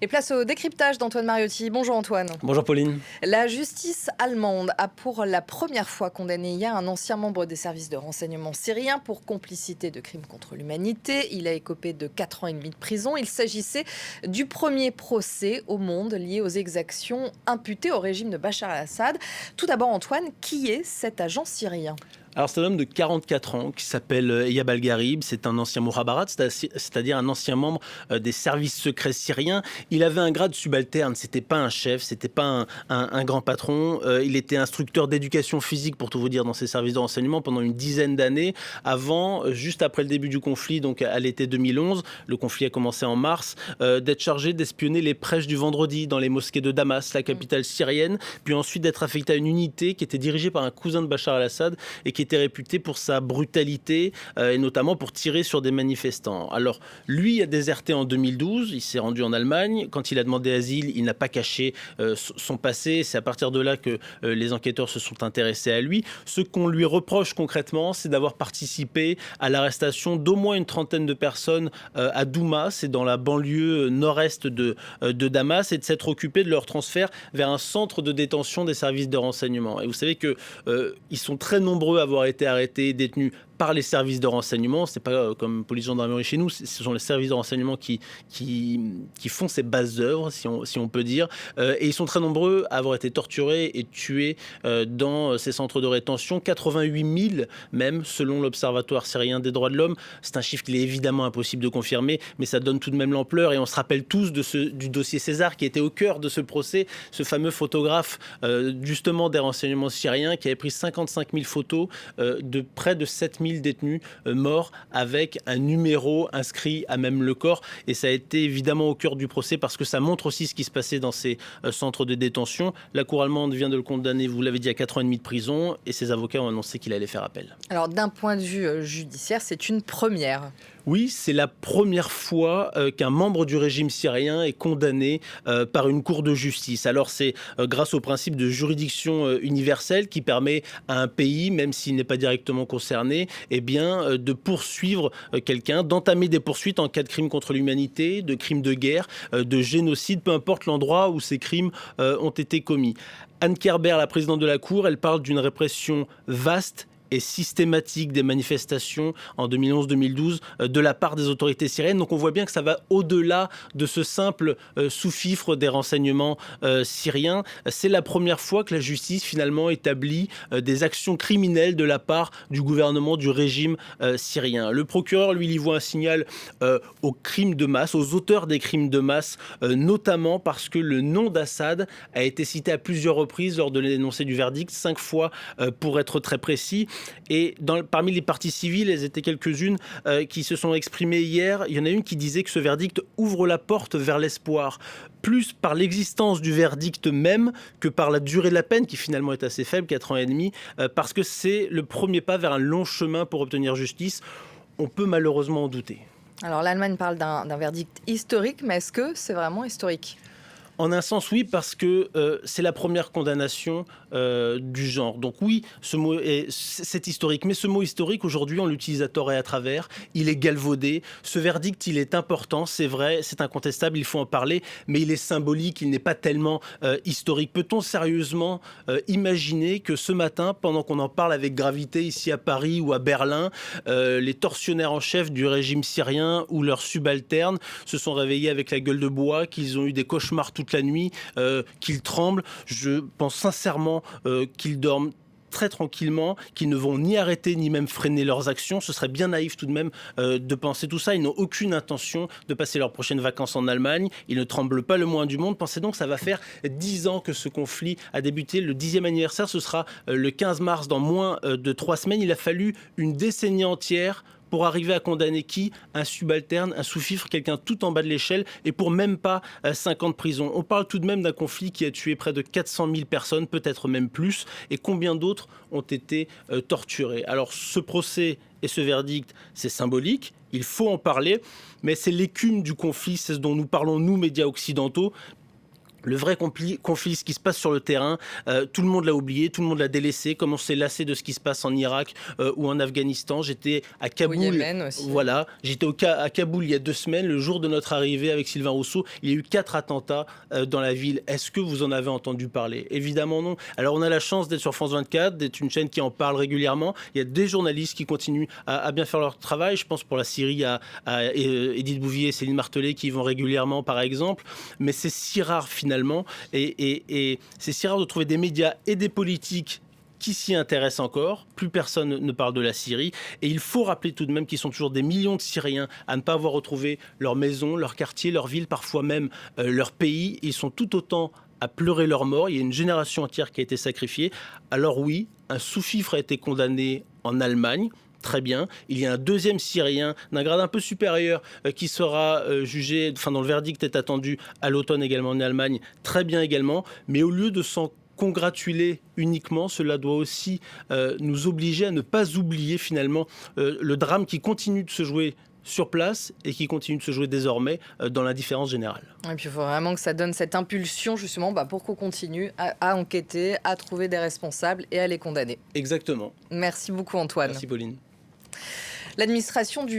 Et place au décryptage d'Antoine Mariotti. Bonjour Antoine. Bonjour Pauline. La justice allemande a pour la première fois condamné hier un ancien membre des services de renseignement syriens pour complicité de crimes contre l'humanité. Il a écopé de 4 ans et demi de prison. Il s'agissait du premier procès au monde lié aux exactions imputées au régime de Bachar el-Assad. Tout d'abord Antoine, qui est cet agent syrien ? Alors c'est un homme de 44 ans qui s'appelle Eyab al-Gharib, c'est un ancien Mukhabarat, c'est-à-dire un ancien membre des services secrets syriens. Il avait un grade subalterne, c'était pas un chef, c'était pas un grand patron. Il était instructeur d'éducation physique, pour tout vous dire, dans ses services de renseignement pendant une dizaine d'années, avant, juste après le début du conflit, donc à l'été 2011, le conflit a commencé en mars, d'être chargé d'espionner les prêches du vendredi dans les mosquées de Damas, la capitale syrienne, puis ensuite d'être affecté à une unité qui était dirigée par un cousin de Bachar el-Assad et qui était réputé pour sa brutalité et notamment pour tirer sur des manifestants. Alors, lui a déserté en 2012, il s'est rendu en Allemagne. Quand il a demandé asile, il n'a pas caché son passé. C'est à partir de là que les enquêteurs se sont intéressés à lui. Ce qu'on lui reproche concrètement, c'est d'avoir participé à l'arrestation d'au moins une trentaine de personnes à Douma, c'est dans la banlieue nord-est de Damas, et de s'être occupé de leur transfert vers un centre de détention des services de renseignement. Et vous savez qu'ils sont très nombreux à avoir été arrêtés, détenus par les services de renseignement. C'est pas comme police gendarmerie chez nous, ce sont les services de renseignement qui font ces bases œuvres, si on peut dire. Et ils sont très nombreux à avoir été torturés et tués dans ces centres de rétention. 88 000 même, selon l'Observatoire syrien des droits de l'homme. C'est un chiffre qu'il est évidemment impossible de confirmer, mais ça donne tout de même l'ampleur. Et on se rappelle tous du dossier César qui était au cœur de ce procès, ce fameux photographe justement des renseignements syriens qui avait pris 55 000 photos de près de 7 000 détenus morts avec un numéro inscrit à même le corps. Et ça a été évidemment au cœur du procès parce que ça montre aussi ce qui se passait dans ces centres de détention. La Cour allemande vient de le condamner, vous l'avez dit, à 4 ans et demi de prison et ses avocats ont annoncé qu'il allait faire appel. Alors d'un point de vue judiciaire, c'est une première. Oui, c'est la première fois qu'un membre du régime syrien est condamné par une cour de justice. Alors c'est grâce au principe de juridiction universelle qui permet à un pays, même s'il n'est pas directement concerné, eh bien, de poursuivre quelqu'un, d'entamer des poursuites en cas de crimes contre l'humanité, de crimes de guerre, de génocide, peu importe l'endroit où ces crimes ont été commis. Anne Kerber, la présidente de la Cour, elle parle d'une répression vaste et systématique des manifestations en 2011-2012 de la part des autorités syriennes. Donc on voit bien que ça va au-delà de ce simple sous-fifre des renseignements syriens. C'est la première fois que la justice finalement établit des actions criminelles de la part du gouvernement du régime syrien. Le procureur, lui, y voit un signal aux crimes de masse, aux auteurs des crimes de masse, notamment parce que le nom d'Assad a été cité à plusieurs reprises lors de l'énoncé du verdict, 5 fois pour être très précis. Et parmi les parties civiles, elles étaient quelques-unes qui se sont exprimées hier. Il y en a une qui disait que ce verdict ouvre la porte vers l'espoir, plus par l'existence du verdict même que par la durée de la peine, qui finalement est assez faible, 4 ans et demi, parce que c'est le premier pas vers un long chemin pour obtenir justice. On peut malheureusement en douter. Alors l'Allemagne parle d'un verdict historique, mais est-ce que c'est vraiment historique ? En un sens, oui, parce que c'est la première condamnation du genre. Donc oui, ce mot c'est historique. Mais ce mot historique, aujourd'hui, on l'utilise à tort et à travers. Il est galvaudé. Ce verdict, il est important, c'est vrai, c'est incontestable, il faut en parler. Mais il est symbolique, il n'est pas tellement historique. Peut-on sérieusement imaginer que ce matin, pendant qu'on en parle avec gravité ici à Paris ou à Berlin, les tortionnaires en chef du régime syrien ou leurs subalternes se sont réveillés avec la gueule de bois, qu'ils ont eu des cauchemars toute la nuit, qu'ils tremblent? Je pense sincèrement qu'ils dorment très tranquillement, qu'ils ne vont ni arrêter ni même freiner leurs actions. Ce serait bien naïf tout de même de penser tout ça. Ils n'ont aucune intention de passer leurs prochaines vacances en Allemagne. Ils ne tremblent pas le moins du monde. Pensez donc que ça va faire 10 ans que ce conflit a débuté. Le 10e anniversaire, ce sera le 15 mars, dans moins de 3 semaines. Il a fallu une décennie entière pour arriver à condamner qui? Un subalterne, un sous-fifre, quelqu'un tout en bas de l'échelle, et pour même pas 5 ans de prison. On parle tout de même d'un conflit qui a tué près de 400 000 personnes, peut-être même plus, et combien d'autres ont été torturés. Alors ce procès et ce verdict, c'est symbolique, il faut en parler, mais c'est l'écume du conflit, c'est ce dont nous parlons, nous, médias occidentaux. Le vrai conflit, ce qui se passe sur le terrain, tout le monde l'a oublié, tout le monde l'a délaissé, comme on s'est lassé de ce qui se passe en Irak ou en Afghanistan. J'étais à Kaboul, Au Yémen aussi. voilà, j'étais à Kaboul il y a 2 semaines, le jour de notre arrivée avec Sylvain Rousseau. Il y a eu 4 attentats dans la ville. Est-ce que vous en avez entendu parler? Évidemment non. Alors on a la chance d'être sur France 24, d'être une chaîne qui en parle régulièrement. Il y a des journalistes qui continuent à bien faire leur travail. Je pense pour la Syrie à Edith Bouvier et Céline Martelet qui y vont régulièrement par exemple. Mais c'est si rare finalement. Et c'est si rare de trouver des médias et des politiques qui s'y intéressent encore. Plus personne ne parle de la Syrie. Et il faut rappeler tout de même qu'ils sont toujours des millions de Syriens à ne pas avoir retrouvé leur maison, leur quartier, leur ville, parfois même leur pays. Ils sont tout autant à pleurer leur mort. Il y a une génération entière qui a été sacrifiée. Alors oui, un sous-fifre a été condamné en Allemagne. Très bien. Il y a un deuxième Syrien d'un grade un peu supérieur qui sera jugé, enfin dont le verdict est attendu à l'automne également en Allemagne. Très bien également. Mais au lieu de s'en congratuler uniquement, cela doit aussi nous obliger à ne pas oublier finalement le drame qui continue de se jouer sur place et qui continue de se jouer désormais dans l'indifférence générale. Et puis il faut vraiment que ça donne cette impulsion justement pour qu'on continue à enquêter, à trouver des responsables et à les condamner. Exactement. Merci beaucoup Antoine. Merci Pauline. L'administration du